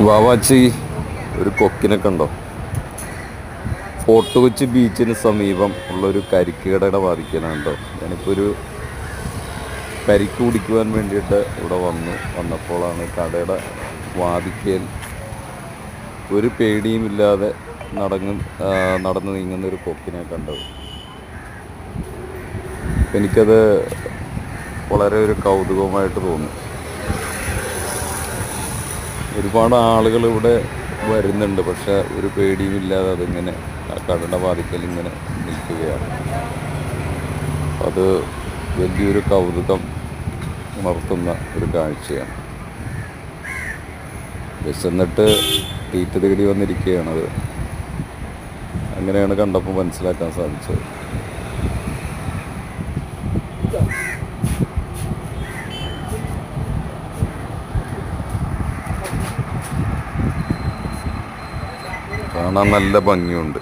വാവാച്ചി ഒരു കൊക്കിനെ കണ്ടോ? ഫോർട്ട് കൊച്ചി ബീച്ചിന് സമീപം ഉള്ളൊരു കരിക്കുകടയുടെ വാതിക്കലാണ് കേട്ടോ. ഞാനിപ്പോൾ ഒരു കരിക്ക് കുടിക്കുവാൻ വേണ്ടിയിട്ട് ഇവിടെ വന്നപ്പോഴാണ് കടയുടെ വാതിക്കൽ ഒരു പേടിയുമില്ലാതെ നടന്നു നീങ്ങുന്ന ഒരു കൊക്കിനെ കണ്ടത്. എനിക്കത് വളരെ ഒരു കൗതുകമായിട്ട് തോന്നി. ഒരുപാട് ആളുകൾ ഇവിടെ വരുന്നുണ്ട്, പക്ഷെ ഒരു പേടിയുമില്ലാതെ അതിങ്ങനെ ആ കടയുടെ വാതിക്കൽ ഇങ്ങനെ നിൽക്കുകയാണ്. അത് വലിയൊരു കൗതുകം ഉണർത്തുന്ന ഒരു കാഴ്ചയാണ്. വിശന്നിട്ട് തീറ്റ തേടി വന്നിരിക്കുകയാണത്. അങ്ങനെയാണ് കണ്ടപ്പോൾ മനസ്സിലാക്കാൻ സാധിച്ചത്. കാണാൻ നല്ല ഭംഗിയുണ്ട്.